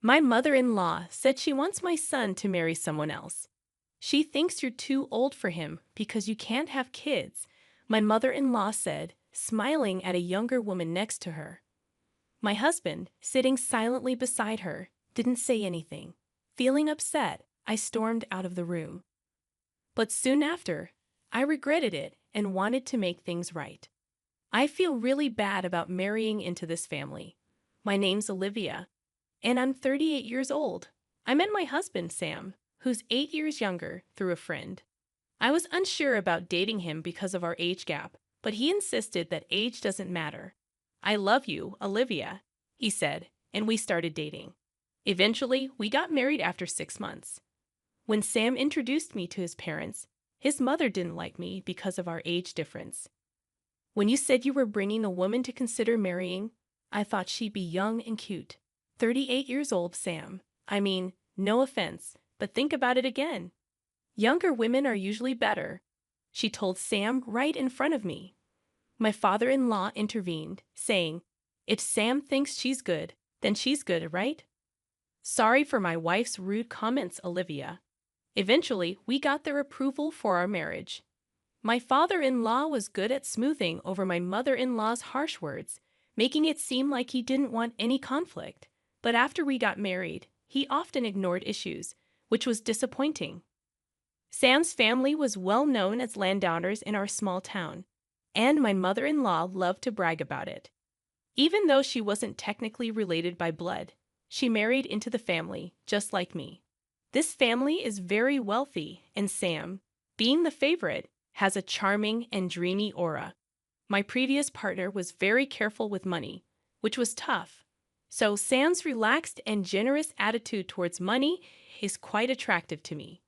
My mother-in-law said she wants my son to marry someone else. She thinks you're too old for him because you can't have kids, my mother-in-law said, smiling at a younger woman next to her. My husband, sitting silently beside her, didn't say anything. Feeling upset, I stormed out of the room. But soon after, I regretted it and wanted to make things right. I feel really bad about marrying into this family. My name's Olivia, and I'm 38 years old. I met my husband, Sam, who's 8 years younger, through a friend. I was unsure about dating him because of our age gap, but he insisted that age doesn't matter. I love you, Olivia, he said, and we started dating. Eventually, we got married after 6 months. When Sam introduced me to his parents, his mother didn't like me because of our age difference. When you said you were bringing a woman to consider marrying, I thought she'd be young and cute. 38 years old, Sam. I mean, no offense, but think about it again. Younger women are usually better, she told Sam right in front of me. My father-in-law intervened, saying, if Sam thinks she's good, then she's good, right? Sorry for my wife's rude comments, Olivia. Eventually, we got their approval for our marriage. My father-in-law was good at smoothing over my mother-in-law's harsh words, making it seem like he didn't want any conflict. But after we got married, he often ignored issues, which was disappointing. Sam's family was well known as landowners in our small town, and my mother-in-law loved to brag about it. Even though she wasn't technically related by blood, she married into the family, just like me. This family is very wealthy, and Sam, being the favorite, has a charming and dreamy aura. My previous partner was very careful with money, which was tough. So Sam's relaxed and generous attitude towards money is quite attractive to me.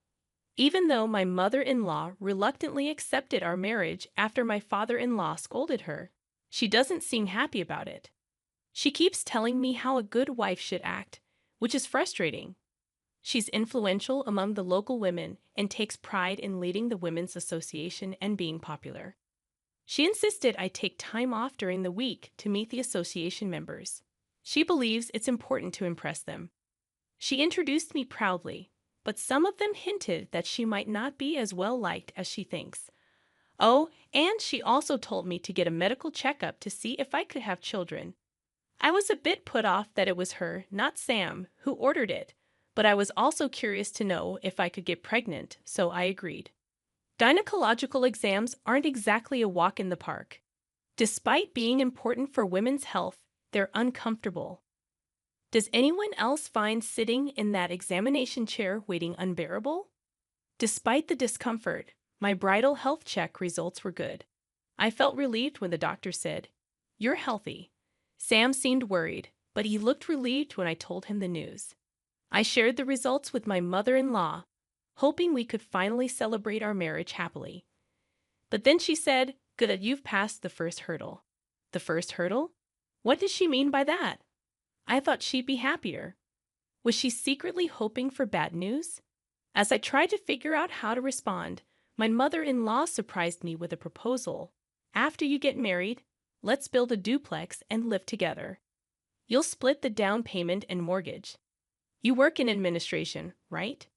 Even though my mother-in-law reluctantly accepted our marriage after my father-in-law scolded her, she doesn't seem happy about it. She keeps telling me how a good wife should act, which is frustrating. She's influential among the local women and takes pride in leading the women's association and being popular. She insisted I take time off during the week to meet the association members. She believes it's important to impress them. She introduced me proudly, but some of them hinted that she might not be as well liked as she thinks. Oh, and she also told me to get a medical checkup to see if I could have children. I was a bit put off that it was her, not Sam, who ordered it, but I was also curious to know if I could get pregnant, so I agreed. Gynecological exams aren't exactly a walk in the park. Despite being important for women's health, they're uncomfortable. Does anyone else find sitting in that examination chair waiting unbearable? Despite the discomfort, my bridal health check results were good. I felt relieved when the doctor said, "You're healthy." Sam seemed worried, but he looked relieved when I told him the news. I shared the results with my mother-in-law, hoping we could finally celebrate our marriage happily. But then she said, "Good that you've passed the first hurdle." The first hurdle? What does she mean by that? I thought she'd be happier. Was she secretly hoping for bad news? As I tried to figure out how to respond, my mother-in-law surprised me with a proposal. After you get married, let's build a duplex and live together. You'll split the down payment and mortgage. You work in administration, right?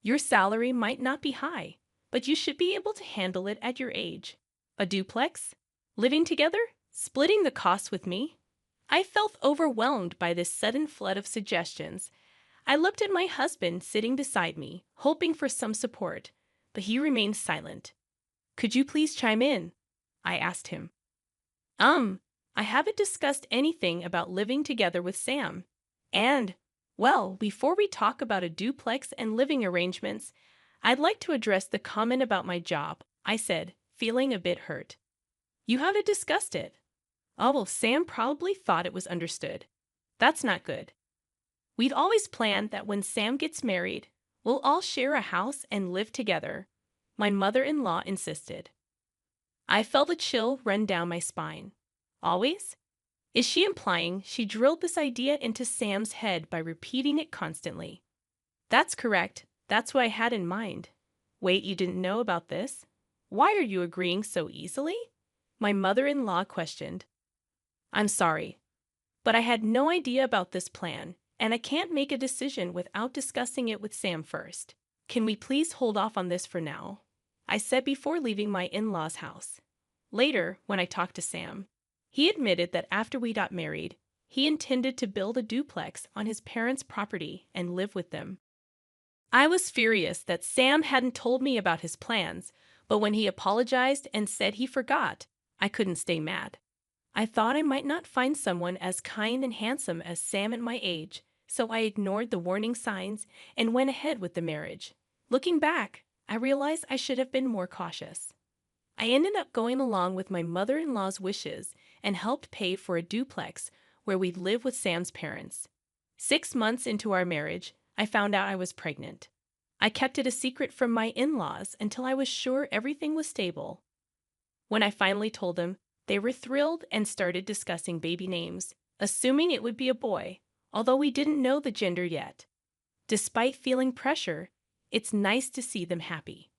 Your salary might not be high, but you should be able to handle it at your age. A duplex? Living together? Splitting the costs with me? I felt overwhelmed by this sudden flood of suggestions. I looked at my husband sitting beside me, hoping for some support, but he remained silent. "Could you please chime in?" I asked him. I haven't discussed anything about living together with Sam. And, well, before we talk about a duplex and living arrangements, I'd like to address the comment about my job, I said, feeling a bit hurt. You haven't discussed it. Oh, well, Sam probably thought it was understood. That's not good. We'd always planned that when Sam gets married, we'll all share a house and live together, my mother-in-law insisted. I felt a chill run down my spine. Always? Is she implying she drilled this idea into Sam's head by repeating it constantly? That's correct. That's what I had in mind. Wait, you didn't know about this? Why are you agreeing so easily? My mother-in-law questioned. I'm sorry, but I had no idea about this plan, and I can't make a decision without discussing it with Sam first. Can we please hold off on this for now? I said before leaving my in-laws' house. Later, when I talked to Sam, he admitted that after we got married, he intended to build a duplex on his parents' property and live with them. I was furious that Sam hadn't told me about his plans, but when he apologized and said he forgot, I couldn't stay mad. I thought I might not find someone as kind and handsome as Sam at my age, so I ignored the warning signs and went ahead with the marriage. Looking back, I realized I should have been more cautious. I ended up going along with my mother-in-law's wishes and helped pay for a duplex where we'd live with Sam's parents. 6 months into our marriage, I found out I was pregnant. I kept it a secret from my in-laws until I was sure everything was stable. When I finally told them, they were thrilled and started discussing baby names, assuming it would be a boy, although we didn't know the gender yet. Despite feeling pressure, it's nice to see them happy.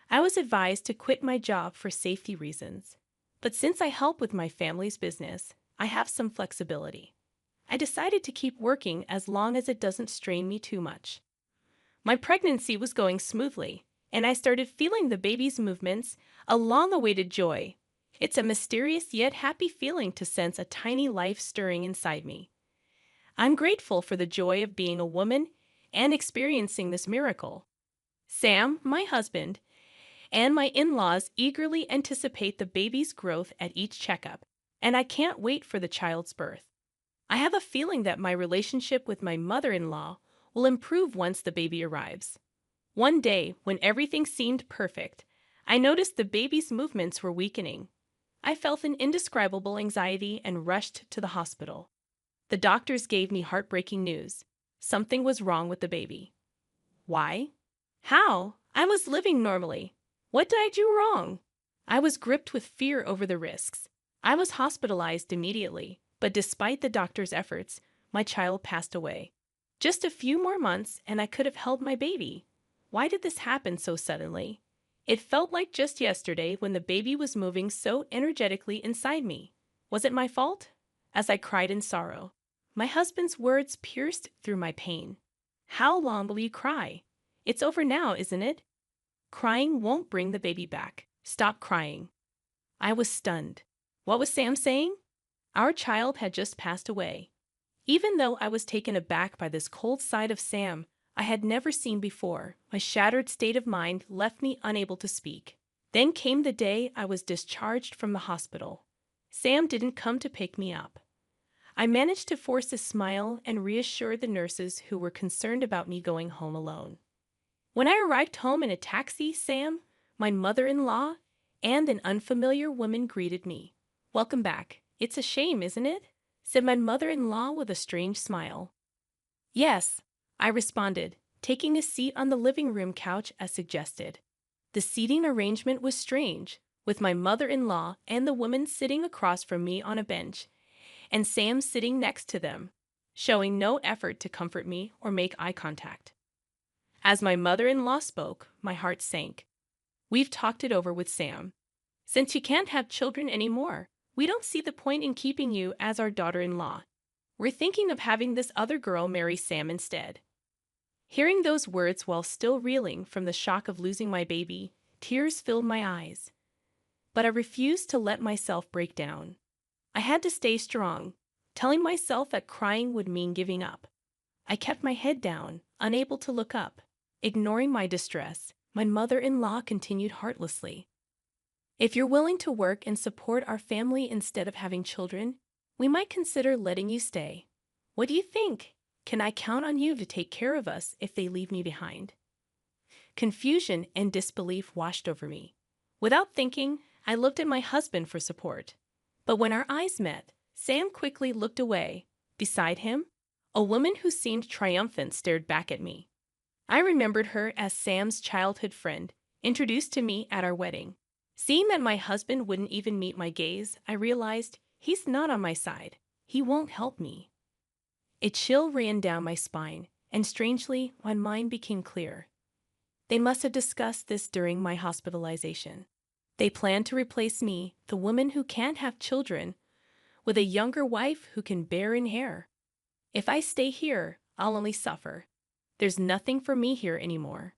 I was advised to quit my job for safety reasons, but since I help with my family's business, I have some flexibility. I decided to keep working as long as it doesn't strain me too much. My pregnancy was going smoothly, and I started feeling the baby's movements, a long-awaited joy. It's a mysterious yet happy feeling to sense a tiny life stirring inside me. I'm grateful for the joy of being a woman and experiencing this miracle. Sam, my husband, and my in-laws eagerly anticipate the baby's growth at each checkup, and I can't wait for the child's birth. I have a feeling that my relationship with my mother-in-law will improve once the baby arrives. One day, when everything seemed perfect, I noticed the baby's movements were weakening. I felt an indescribable anxiety and rushed to the hospital. The doctors gave me heartbreaking news. Something was wrong with the baby. Why? How? I was living normally. What did I do wrong? I was gripped with fear over the risks. I was hospitalized immediately, but despite the doctor's efforts, my child passed away. Just a few more months and I could have held my baby. Why did this happen so suddenly? It felt like just yesterday when the baby was moving so energetically inside me. Was it my fault? As I cried in sorrow, my husband's words pierced through my pain. How long will you cry? It's over now, isn't it? Crying won't bring the baby back. Stop crying. I was stunned. What was Sam saying? Our child had just passed away. Even though I was taken aback by this cold side of Sam I had never seen before, my shattered state of mind left me unable to speak. Then came the day I was discharged from the hospital. Sam didn't come to pick me up. I managed to force a smile and reassure the nurses who were concerned about me going home alone. When I arrived home in a taxi, Sam, my mother-in-law, and an unfamiliar woman greeted me. "Welcome back. It's a shame, isn't it?" said my mother-in-law with a strange smile. "Yes," I responded, taking a seat on the living room couch as suggested. The seating arrangement was strange, with my mother-in-law and the woman sitting across from me on a bench, and Sam sitting next to them, showing no effort to comfort me or make eye contact. As my mother-in-law spoke, my heart sank. "We've talked it over with Sam. Since you can't have children anymore, we don't see the point in keeping you as our daughter-in-law. We're thinking of having this other girl marry Sam instead." Hearing those words while still reeling from the shock of losing my baby, tears filled my eyes. But I refused to let myself break down. I had to stay strong, telling myself that crying would mean giving up. I kept my head down, unable to look up. Ignoring my distress, my mother-in-law continued heartlessly. "If you're willing to work and support our family instead of having children, we might consider letting you stay. What do you think? Can I count on you to take care of us if they leave me behind?" Confusion and disbelief washed over me. Without thinking, I looked at my husband for support. But when our eyes met, Sam quickly looked away. Beside him, a woman who seemed triumphant stared back at me. I remembered her as Sam's childhood friend, introduced to me at our wedding. Seeing that my husband wouldn't even meet my gaze, I realized he's not on my side. He won't help me. A chill ran down my spine, and strangely, my mind became clear. They must have discussed this during my hospitalization. They planned to replace me, the woman who can't have children, with a younger wife who can bear in hair. If I stay here, I'll only suffer. There's nothing for me here anymore.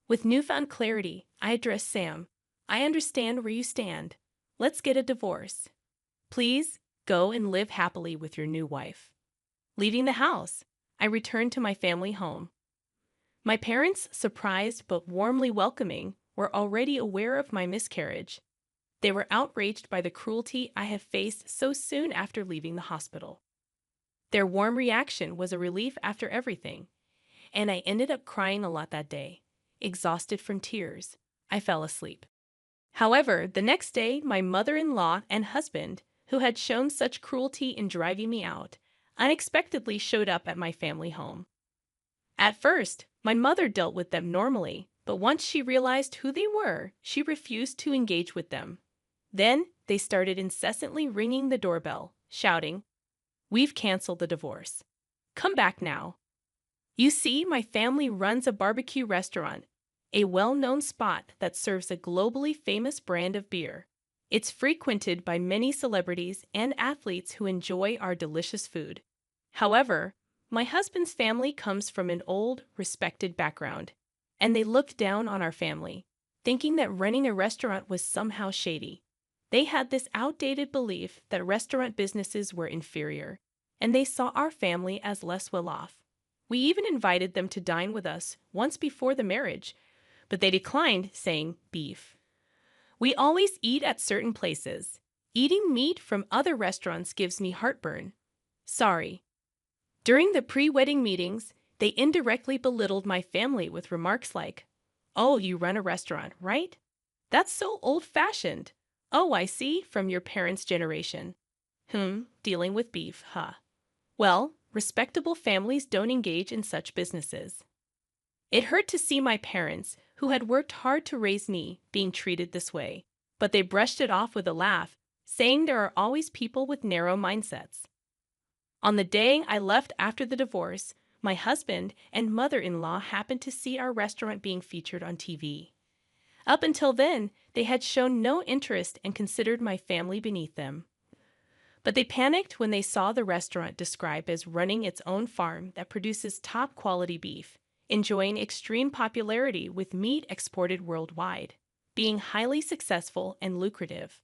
With newfound clarity, I addressed Sam. I understand where you stand. Let's get a divorce. Please, go and live happily with your new wife. Leaving the house, I returned to my family home. My parents, surprised but warmly welcoming, were already aware of my miscarriage. They were outraged by the cruelty I have faced so soon after leaving the hospital. Their warm reaction was a relief after everything, and I ended up crying a lot that day. Exhausted from tears, I fell asleep. However, the next day, my mother-in-law and husband, who had shown such cruelty in driving me out, unexpectedly showed up at my family home. At first, my mother dealt with them normally, but once she realized who they were, she refused to engage with them. Then, they started incessantly ringing the doorbell, shouting, "We've canceled the divorce. Come back now." You see, my family runs a barbecue restaurant, a well-known spot that serves a globally famous brand of beer. It's frequented by many celebrities and athletes who enjoy our delicious food. However, my husband's family comes from an old, respected background, and they looked down on our family, thinking that running a restaurant was somehow shady. They had this outdated belief that restaurant businesses were inferior, and they saw our family as less well-off. We even invited them to dine with us once before the marriage, but they declined, saying, "Beef. We always eat at certain places. Eating meat from other restaurants gives me heartburn. Sorry." During the pre-wedding meetings, they indirectly belittled my family with remarks like, "Oh, you run a restaurant, right? That's so old-fashioned. Oh, I see, from your parents' generation. Dealing with beef, huh? Well, respectable families don't engage in such businesses." It hurt to see my parents, who had worked hard to raise me, being treated this way, but they brushed it off with a laugh, saying there are always people with narrow mindsets. On the day I left after the divorce, my husband and mother-in-law happened to see our restaurant being featured on TV. Up until then, they had shown no interest and considered my family beneath them. But they panicked when they saw the restaurant described as running its own farm that produces top-quality beef, enjoying extreme popularity with meat exported worldwide, being highly successful and lucrative.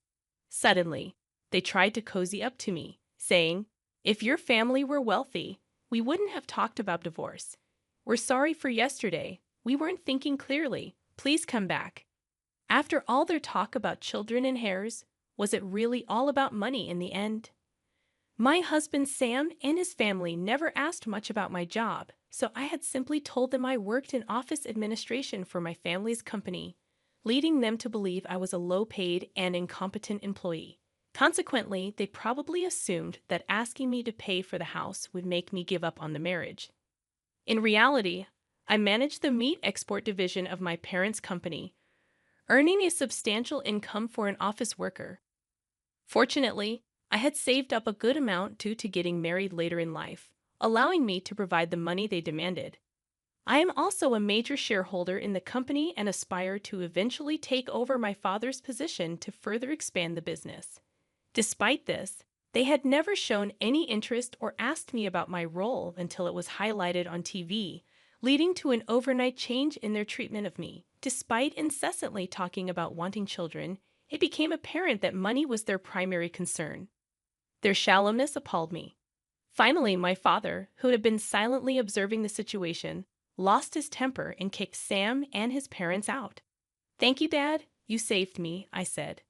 Suddenly, they tried to cozy up to me, saying, "If your family were wealthy, we wouldn't have talked about divorce. We're sorry for yesterday. We weren't thinking clearly. Please come back." After all their talk about children and heirs, was it really all about money in the end? My husband Sam and his family never asked much about my job, so I had simply told them I worked in office administration for my family's company, leading them to believe I was a low-paid and incompetent employee. Consequently, they probably assumed that asking me to pay for the house would make me give up on the marriage. In reality, I managed the meat export division of my parents' company, earning a substantial income for an office worker. Fortunately, I had saved up a good amount due to getting married later in life, allowing me to provide the money they demanded. I am also a major shareholder in the company and aspire to eventually take over my father's position to further expand the business. Despite this, they had never shown any interest or asked me about my role until it was highlighted on TV, leading to an overnight change in their treatment of me. Despite incessantly talking about wanting children, it became apparent that money was their primary concern. Their shallowness appalled me. Finally, my father, who had been silently observing the situation, lost his temper and kicked Sam and his parents out. "Thank you, Dad. You saved me," I said.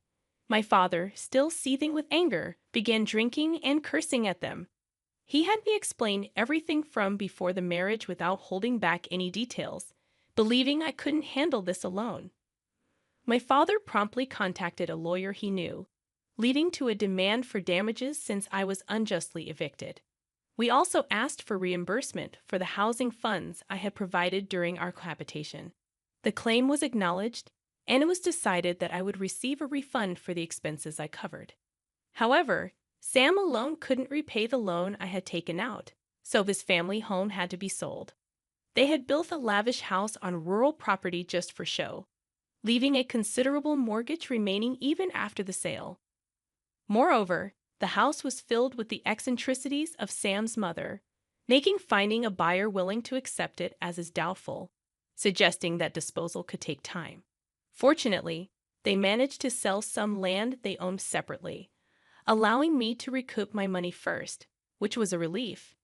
My father, still seething with anger, began drinking and cursing at them. He had me explain everything from before the marriage without holding back any details, believing I couldn't handle this alone. My father promptly contacted a lawyer he knew, leading to a demand for damages since I was unjustly evicted. We also asked for reimbursement for the housing funds I had provided during our cohabitation. The claim was acknowledged, and it was decided that I would receive a refund for the expenses I covered. However, Sam alone couldn't repay the loan I had taken out, so his family home had to be sold. They had built a lavish house on rural property just for show, leaving a considerable mortgage remaining even after the sale. Moreover, the house was filled with the eccentricities of Sam's mother, making finding a buyer willing to accept it as is doubtful, suggesting that disposal could take time. Fortunately, they managed to sell some land they owned separately, allowing me to recoup my money first, which was a relief.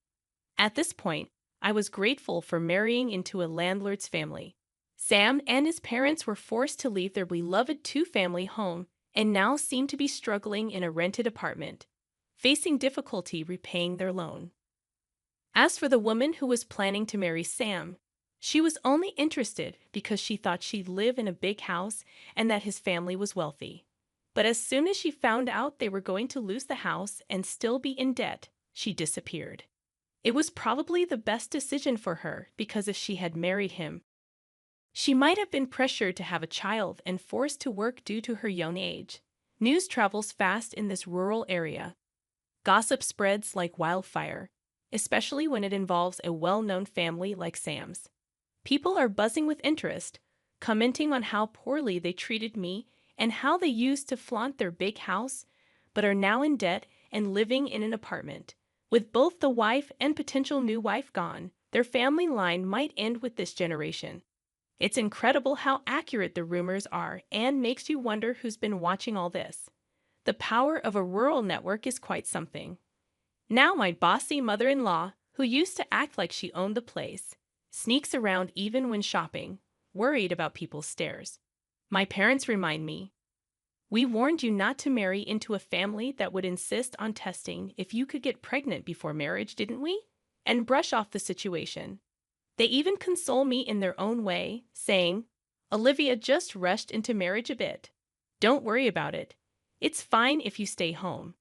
At this point, I was grateful for marrying into a landlord's family. Sam and his parents were forced to leave their beloved two-family home and now seemed to be struggling in a rented apartment, facing difficulty repaying their loan. As for the woman who was planning to marry Sam, she was only interested because she thought she'd live in a big house and that his family was wealthy. But as soon as she found out they were going to lose the house and still be in debt, she disappeared. It was probably the best decision for her because if she had married him, she might have been pressured to have a child and forced to work due to her young age. News travels fast in this rural area. Gossip spreads like wildfire, especially when it involves a well-known family like Sam's. People are buzzing with interest, commenting on how poorly they treated me and how they used to flaunt their big house, but are now in debt and living in an apartment. With both the wife and potential new wife gone, their family line might end with this generation. It's incredible how accurate the rumors are and makes you wonder who's been watching all this. The power of a rural network is quite something. Now my bossy mother-in-law, who used to act like she owned the place, sneaks around even when shopping, worried about people's stares. My parents remind me, "We warned you not to marry into a family that would insist on testing if you could get pregnant before marriage, didn't we?" And brush off the situation. They even console me in their own way, saying, "Olivia just rushed into marriage a bit. Don't worry about it. It's fine if you stay home."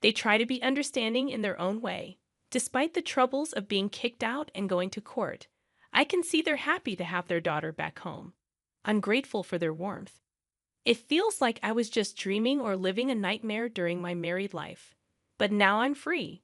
They try to be understanding in their own way. Despite the troubles of being kicked out and going to court, I can see they're happy to have their daughter back home. I'm grateful for their warmth. It feels like I was just dreaming or living a nightmare during my married life. But now I'm free.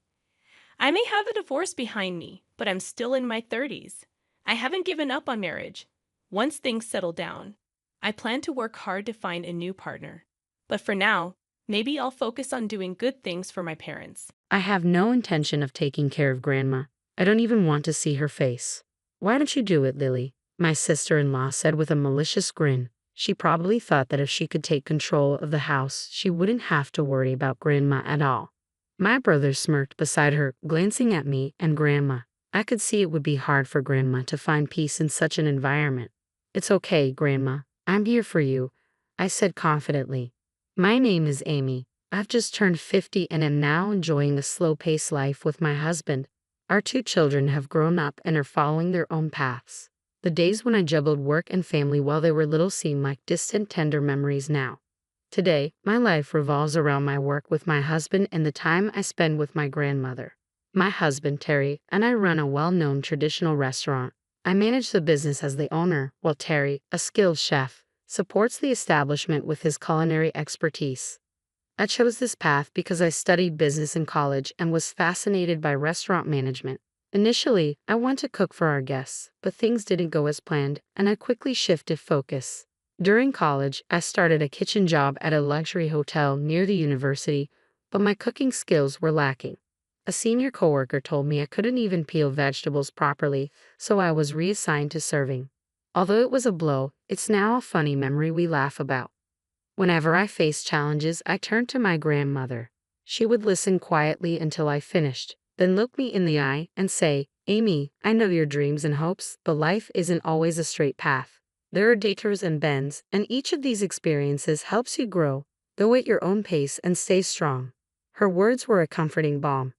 I may have a divorce behind me, but I'm still in my 30s. I haven't given up on marriage. Once things settle down, I plan to work hard to find a new partner. But for now, maybe I'll focus on doing good things for my parents. I have no intention of taking care of Grandma. I don't even want to see her face. Why don't you do it, Lily? My sister-in-law said with a malicious grin. She probably thought that if she could take control of the house, she wouldn't have to worry about Grandma at all. My brother smirked beside her, glancing at me and Grandma. I could see it would be hard for Grandma to find peace in such an environment. "It's okay, Grandma. I'm here for you," I said confidently. "My name is Amy. I've just turned 50 and am now enjoying a slow-paced life with my husband. Our two children have grown up and are following their own paths. The days when I juggled work and family while they were little seem like distant, tender memories now. Today, my life revolves around my work with my husband and the time I spend with my grandmother. My husband, Terry, and I run a well-known traditional restaurant. I manage the business as the owner, while Terry, a skilled chef, supports the establishment with his culinary expertise. I chose this path because I studied business in college and was fascinated by restaurant management. Initially, I wanted to cook for our guests, but things didn't go as planned, and I quickly shifted focus. During college, I started a kitchen job at a luxury hotel near the university, but my cooking skills were lacking. A senior coworker told me I couldn't even peel vegetables properly, so I was reassigned to serving. Although it was a blow, it's now a funny memory we laugh about. Whenever I faced challenges, I turned to my grandmother. She would listen quietly until I finished, then look me in the eye and say, "Amy, I know your dreams and hopes, but life isn't always a straight path. There are detours and bends, and each of these experiences helps you grow. Go at your own pace and stay strong." Her words were a comforting balm.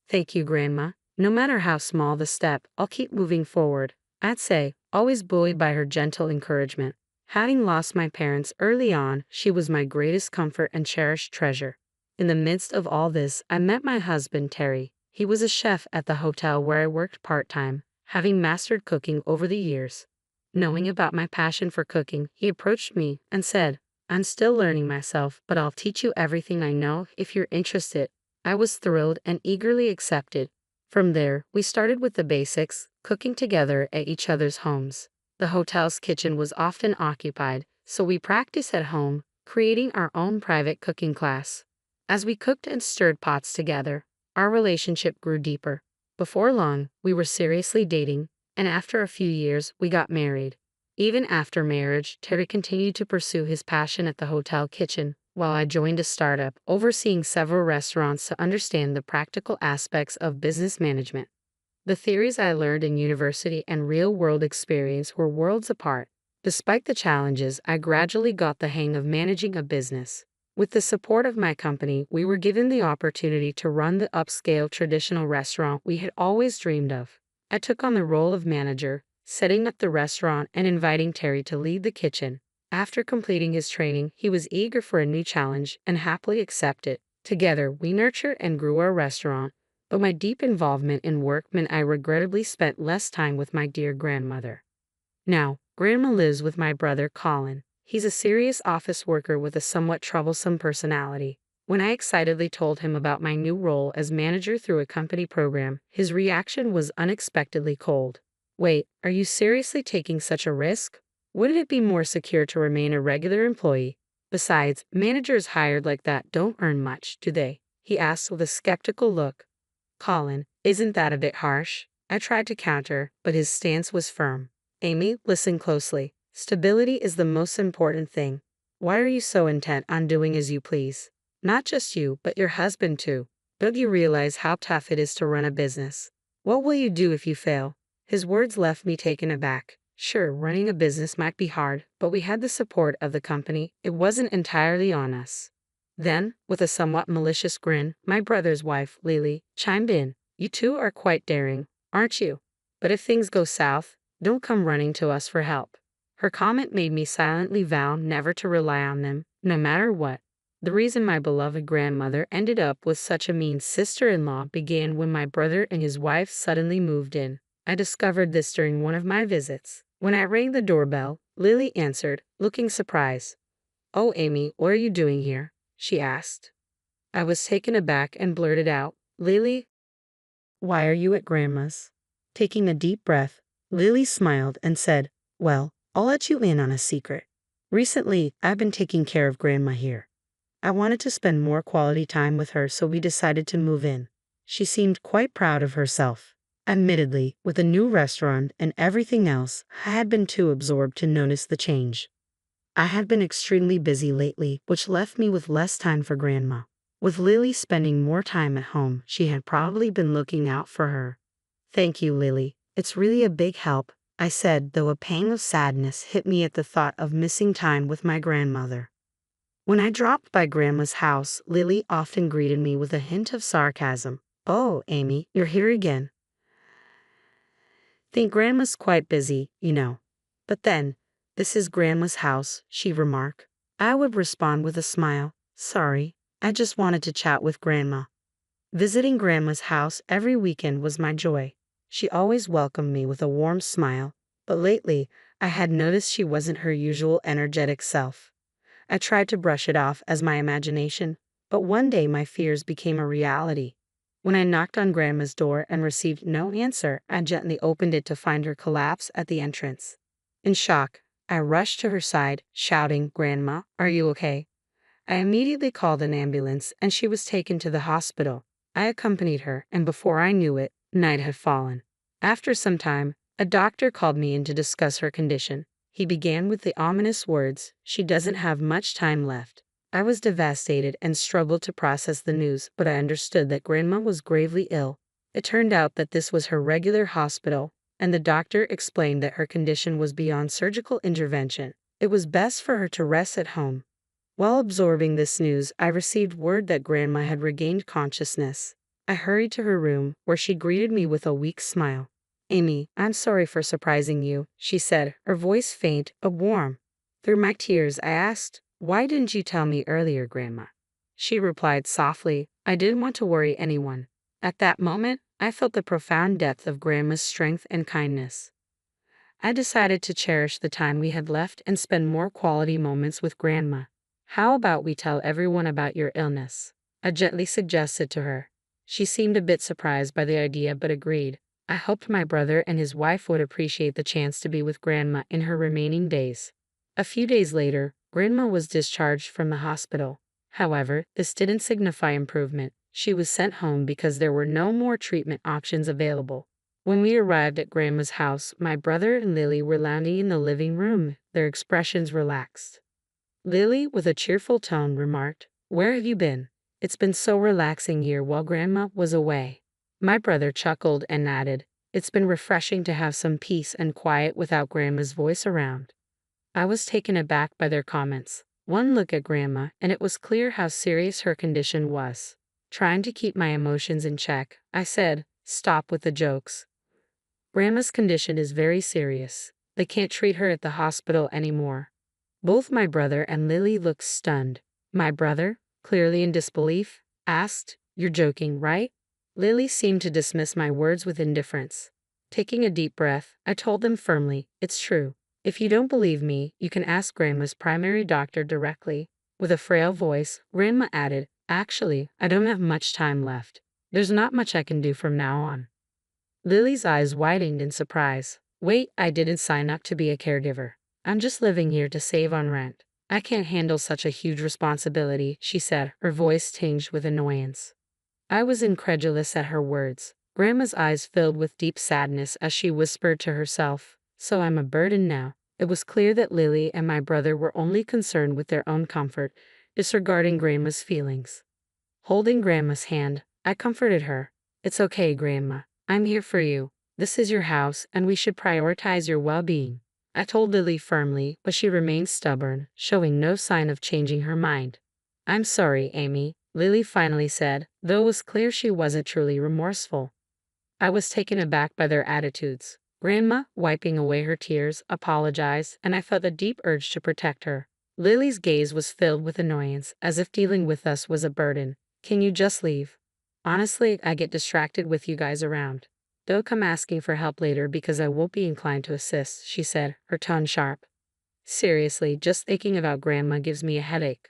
"Thank you, Grandma. No matter how small the step, I'll keep moving forward," I'd say, always buoyed by her gentle encouragement. Having lost my parents early on, she was my greatest comfort and cherished treasure. In the midst of all this, I met my husband, Terry. He was a chef at the hotel where I worked part-time, having mastered cooking over the years. Knowing about my passion for cooking, he approached me and said, "I'm still learning myself, but I'll teach you everything I know if you're interested." I was thrilled and eagerly accepted. From there, we started with the basics, cooking together at each other's homes. The hotel's kitchen was often occupied, so we practiced at home, creating our own private cooking class. As we cooked and stirred pots together, our relationship grew deeper. Before long, we were seriously dating, and after a few years, we got married. Even after marriage, Terry continued to pursue his passion at the hotel kitchen, while I joined a startup, overseeing several restaurants to understand the practical aspects of business management. The theories I learned in university and real-world experience were worlds apart. Despite the challenges, I gradually got the hang of managing a business. With the support of my company, we were given the opportunity to run the upscale traditional restaurant we had always dreamed of. I took on the role of manager, setting up the restaurant and inviting Terry to lead the kitchen. After completing his training, he was eager for a new challenge and happily accepted. Together, we nurtured and grew our restaurant, but my deep involvement in work meant I regrettably spent less time with my dear grandmother. Now, Grandma lives with my brother Colin. He's a serious office worker with a somewhat troublesome personality. When I excitedly told him about my new role as manager through a company program, his reaction was unexpectedly cold. Wait, are you seriously taking such a risk? Wouldn't it be more secure to remain a regular employee? Besides, managers hired like that don't earn much, do they? He asked with a skeptical look. Colin, isn't that a bit harsh? I tried to counter, but his stance was firm. Amy, listen closely. Stability is the most important thing. Why are you so intent on doing as you please? Not just you, but your husband too. Don't you realize how tough it is to run a business? What will you do if you fail? His words left me taken aback. Sure, running a business might be hard, but we had the support of the company. It wasn't entirely on us. Then, with a somewhat malicious grin, my brother's wife, Lily, chimed in. You two are quite daring, aren't you? But if things go south, don't come running to us for help. Her comment made me silently vow never to rely on them, no matter what. The reason my beloved grandmother ended up with such a mean sister-in-law began when my brother and his wife suddenly moved in. I discovered this during one of my visits. When I rang the doorbell, Lily answered, looking surprised. "Oh, Amy, what are you doing here?" she asked. I was taken aback and blurted out, "Lily, why are you at Grandma's?" Taking a deep breath, Lily smiled and said, "Well, I'll let you in on a secret. Recently, I've been taking care of Grandma here. I wanted to spend more quality time with her, so we decided to move in." She seemed quite proud of herself. Admittedly, with a new restaurant and everything else, I had been too absorbed to notice the change. I had been extremely busy lately, which left me with less time for Grandma. With Lily spending more time at home, she had probably been looking out for her. "Thank you, Lily. It's really a big help," I said, though a pang of sadness hit me at the thought of missing time with my grandmother. When I dropped by Grandma's house, Lily often greeted me with a hint of sarcasm. "Oh, Amy, you're here again. Think Grandma's quite busy, you know." But then, "This is Grandma's house," she remarked. I would respond with a smile, "Sorry, I just wanted to chat with Grandma." Visiting Grandma's house every weekend was my joy. She always welcomed me with a warm smile, but lately, I had noticed she wasn't her usual energetic self. I tried to brush it off as my imagination, but one day my fears became a reality. When I knocked on Grandma's door and received no answer, I gently opened it to find her collapse at the entrance. In shock, I rushed to her side, shouting, "Grandma, are you okay?" I immediately called an ambulance and she was taken to the hospital. I accompanied her, and before I knew it, night had fallen. After some time, a doctor called me in to discuss her condition. He began with the ominous words, "She doesn't have much time left." I was devastated and struggled to process the news, but I understood that Grandma was gravely ill. It turned out that this was her regular hospital, and the doctor explained that her condition was beyond surgical intervention. It was best for her to rest at home. While absorbing this news, I received word that Grandma had regained consciousness. I hurried to her room, where she greeted me with a weak smile. "Amy, I'm sorry for surprising you," she said, her voice faint but warm. Through my tears, I asked, "Why didn't you tell me earlier, Grandma?" She replied softly, "I didn't want to worry anyone." At that moment, I felt the profound depth of Grandma's strength and kindness. I decided to cherish the time we had left and spend more quality moments with Grandma. "How about we tell everyone about your illness?" I gently suggested to her. She seemed a bit surprised by the idea but agreed. I hoped my brother and his wife would appreciate the chance to be with Grandma in her remaining days. A few days later, Grandma was discharged from the hospital. However, this didn't signify improvement. She was sent home because there were no more treatment options available. When we arrived at Grandma's house, my brother and Lily were lounging in the living room, their expressions relaxed. Lily, with a cheerful tone, remarked, "Where have you been? It's been so relaxing here while Grandma was away." My brother chuckled and nodded. "It's been refreshing to have some peace and quiet without Grandma's voice around." I was taken aback by their comments. One look at Grandma, and it was clear how serious her condition was. Trying to keep my emotions in check, I said, "Stop with the jokes. Grandma's condition is very serious. They can't treat her at the hospital anymore." Both my brother and Lily looked stunned. My brother, clearly in disbelief, asked, "You're joking, right?" Lily seemed to dismiss my words with indifference. Taking a deep breath, I told them firmly, "It's true. If you don't believe me, you can ask Grandma's primary doctor directly." With a frail voice, Grandma added, "Actually, I don't have much time left. There's not much I can do from now on." Lily's eyes widened in surprise. "Wait, I didn't sign up to be a caregiver. I'm just living here to save on rent. I can't handle such a huge responsibility," she said, her voice tinged with annoyance. I was incredulous at her words. Grandma's eyes filled with deep sadness as she whispered to herself, "So I'm a burden now." It was clear that Lily and my brother were only concerned with their own comfort, disregarding Grandma's feelings. Holding Grandma's hand, I comforted her. "It's okay, Grandma. I'm here for you. This is your house, and we should prioritize your well-being." I told Lily firmly, but she remained stubborn, showing no sign of changing her mind. "I'm sorry, Amy," Lily finally said, though it was clear she wasn't truly remorseful. I was taken aback by their attitudes. Grandma, wiping away her tears, apologized, and I felt a deep urge to protect her. Lily's gaze was filled with annoyance, as if dealing with us was a burden. "Can you just leave? Honestly, I get distracted with you guys around. Don't come asking for help later because I won't be inclined to assist," she said, her tone sharp. "Seriously, just thinking about Grandma gives me a headache."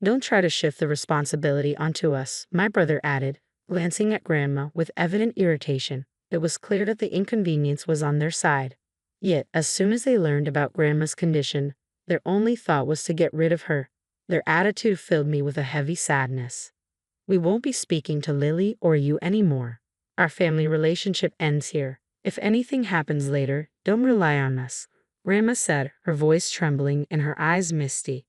"Don't try to shift the responsibility onto us," my brother added, glancing at Grandma with evident irritation. It was clear that the inconvenience was on their side. Yet, as soon as they learned about Grandma's condition, their only thought was to get rid of her. Their attitude filled me with a heavy sadness. "We won't be speaking to Lily or you anymore. Our family relationship ends here. If anything happens later, don't rely on us," Grandma said, her voice trembling and her eyes misty.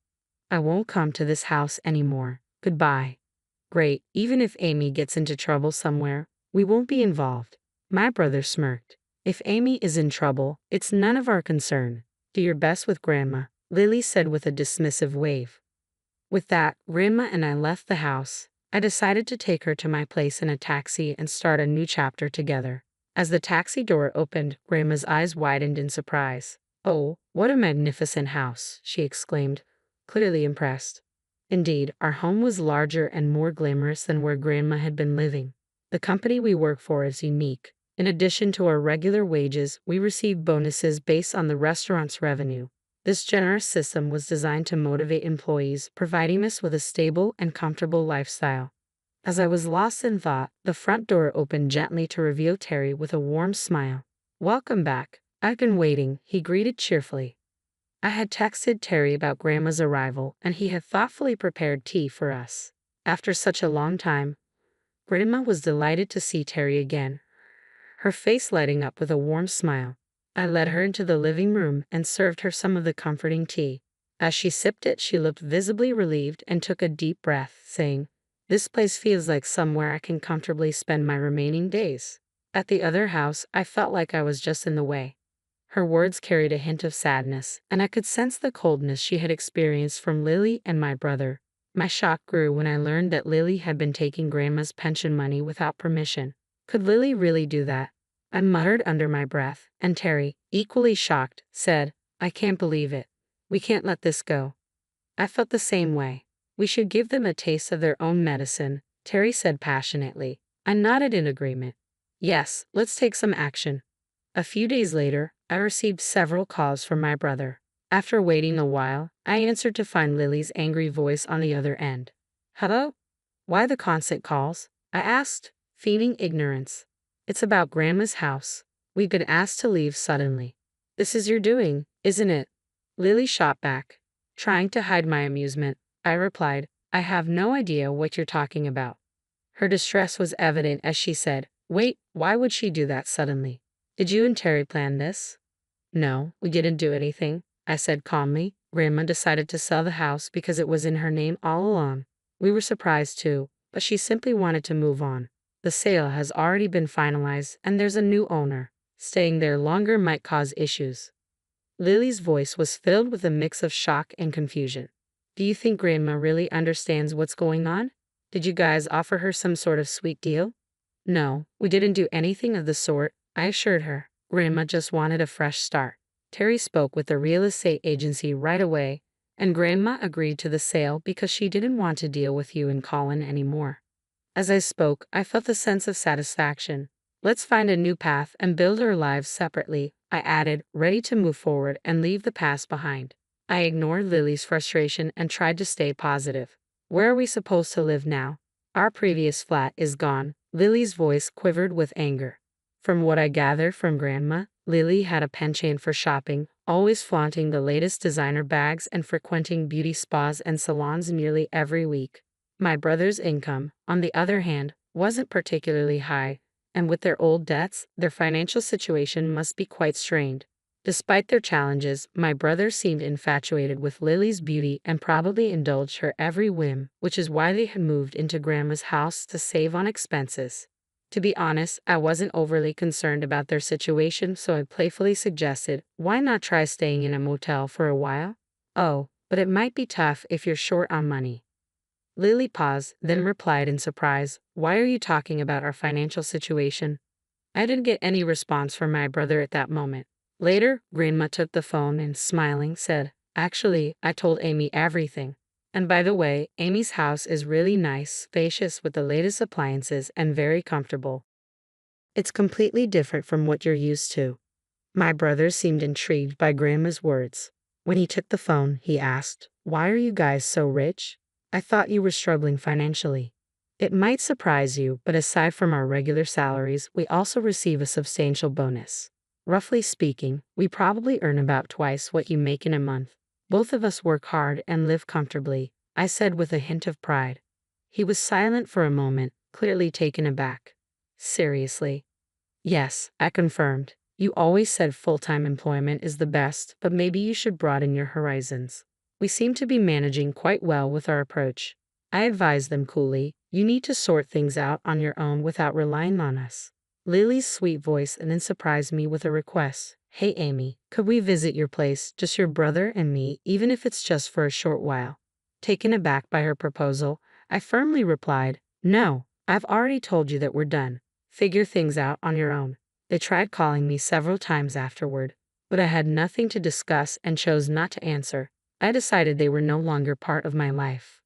"I won't come to this house anymore. Goodbye." "Great, even if Amy gets into trouble somewhere, we won't be involved." My brother smirked. "If Amy is in trouble, it's none of our concern. Do your best with Grandma," Lily said with a dismissive wave. With that, Grandma and I left the house. I decided to take her to my place in a taxi and start a new chapter together. As the taxi door opened, Grandma's eyes widened in surprise. "Oh, what a magnificent house," she exclaimed, clearly impressed. Indeed, our home was larger and more glamorous than where Grandma had been living. "The company we work for is unique. In addition to our regular wages, we receive bonuses based on the restaurant's revenue. This generous system was designed to motivate employees, providing us with a stable and comfortable lifestyle." As I was lost in thought, the front door opened gently to reveal Terry with a warm smile. "Welcome back. I've been waiting," he greeted cheerfully. I had texted Terry about Grandma's arrival, and he had thoughtfully prepared tea for us. After such a long time, Grandma was delighted to see Terry again, her face lighting up with a warm smile. I led her into the living room and served her some of the comforting tea. As she sipped it, she looked visibly relieved and took a deep breath, saying, "This place feels like somewhere I can comfortably spend my remaining days. At the other house, I felt like I was just in the way." Her words carried a hint of sadness, and I could sense the coldness she had experienced from Lily and my brother. My shock grew when I learned that Lily had been taking Grandma's pension money without permission. Could Lily really do that? I muttered under my breath, and Terry, equally shocked, said, "I can't believe it. We can't let this go." I felt the same way. "We should give them a taste of their own medicine," Terry said passionately. I nodded in agreement. "Yes, let's take some action." A few days later, I received several calls from my brother. After waiting a while, I answered to find Lily's angry voice on the other end. "Hello? Why the constant calls?" I asked, feigning ignorance. "It's about Grandma's house. We've been asked to leave suddenly." "This is your doing, isn't it?" Lily shot back. Trying to hide my amusement, I replied, "I have no idea what you're talking about." Her distress was evident as she said, "Wait, why would she do that suddenly? Did you and Terry plan this?" "No, we didn't do anything," I said calmly. "Grandma decided to sell the house because it was in her name all along. We were surprised too, but she simply wanted to move on. The sale has already been finalized and there's a new owner. Staying there longer might cause issues." Lily's voice was filled with a mix of shock and confusion. "Do you think Grandma really understands what's going on? Did you guys offer her some sort of sweet deal?" "No, we didn't do anything of the sort," I assured her. "Grandma just wanted a fresh start. Terry spoke with the real estate agency right away, and Grandma agreed to the sale because she didn't want to deal with you and Colin anymore." As I spoke, I felt a sense of satisfaction. "Let's find a new path and build our lives separately," I added, ready to move forward and leave the past behind. I ignored Lily's frustration and tried to stay positive. "Where are we supposed to live now? Our previous flat is gone." Lily's voice quivered with anger. From what I gathered from Grandma, Lily had a penchant for shopping, always flaunting the latest designer bags and frequenting beauty spas and salons nearly every week. My brother's income, on the other hand, wasn't particularly high, and with their old debts, their financial situation must be quite strained. Despite their challenges, my brother seemed infatuated with Lily's beauty and probably indulged her every whim, which is why they had moved into Grandma's house to save on expenses. To be honest, I wasn't overly concerned about their situation, so I playfully suggested, "Why not try staying in a motel for a while?" "Oh, but it might be tough if you're short on money." Lily paused, then replied in surprise, "Why are you talking about our financial situation?" I didn't get any response from my brother at that moment. Later, Grandma took the phone and, smiling, said, "Actually, I told Amy everything. And by the way, Amy's house is really nice, spacious with the latest appliances and very comfortable. It's completely different from what you're used to." My brother seemed intrigued by Grandma's words. When he took the phone, he asked, "Why are you guys so rich? I thought you were struggling financially." "It might surprise you, but aside from our regular salaries, we also receive a substantial bonus. Roughly speaking, we probably earn about twice what you make in a month. Both of us work hard and live comfortably," I said with a hint of pride. He was silent for a moment, clearly taken aback. "Seriously?" "Yes," I confirmed. "You always said full-time employment is the best, but maybe you should broaden your horizons. We seem to be managing quite well with our approach." I advised them coolly, "You need to sort things out on your own without relying on us." Lily's sweet voice then surprised me with a request. "Hey Amy, could we visit your place, just your brother and me, even if it's just for a short while?" Taken aback by her proposal, I firmly replied, "No, I've already told you that we're done. Figure things out on your own." They tried calling me several times afterward, but I had nothing to discuss and chose not to answer. I decided they were no longer part of my life.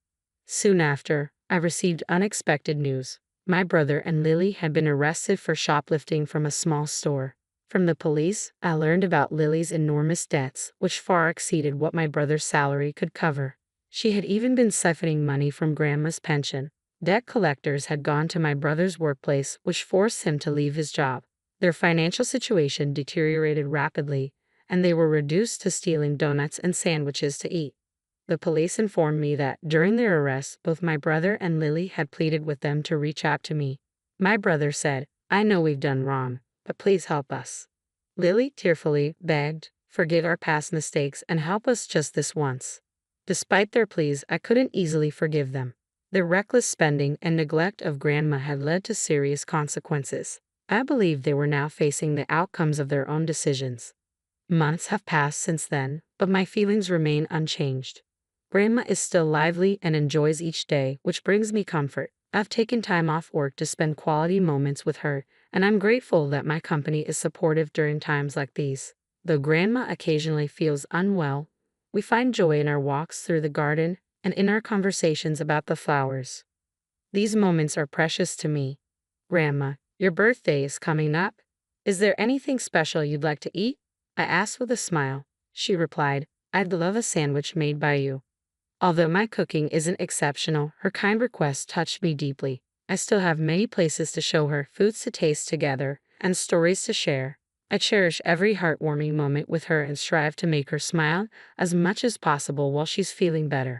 Soon after, I received unexpected news. My brother and Lily had been arrested for shoplifting from a small store. From the police, I learned about Lily's enormous debts, which far exceeded what my brother's salary could cover. She had even been siphoning money from Grandma's pension. Debt collectors had gone to my brother's workplace, which forced him to leave his job. Their financial situation deteriorated rapidly, and they were reduced to stealing donuts and sandwiches to eat. The police informed me that, during their arrest, both my brother and Lily had pleaded with them to reach out to me. My brother said, "I know we've done wrong, but please help us." Lily tearfully begged, "Forgive our past mistakes and help us just this once." Despite their pleas, I couldn't easily forgive them. Their reckless spending and neglect of Grandma had led to serious consequences. I believed they were now facing the outcomes of their own decisions. Months have passed since then, but my feelings remain unchanged. Grandma is still lively and enjoys each day, which brings me comfort. I've taken time off work to spend quality moments with her, and I'm grateful that my company is supportive during times like these. Though Grandma occasionally feels unwell, we find joy in our walks through the garden and in our conversations about the flowers. These moments are precious to me. "Grandma, your birthday is coming up. Is there anything special you'd like to eat?" I asked with a smile. She replied, "I'd love a sandwich made by you." Although my cooking isn't exceptional, her kind request touched me deeply. I still have many places to show her, foods to taste together, and stories to share. I cherish every heartwarming moment with her and strive to make her smile as much as possible while she's feeling better.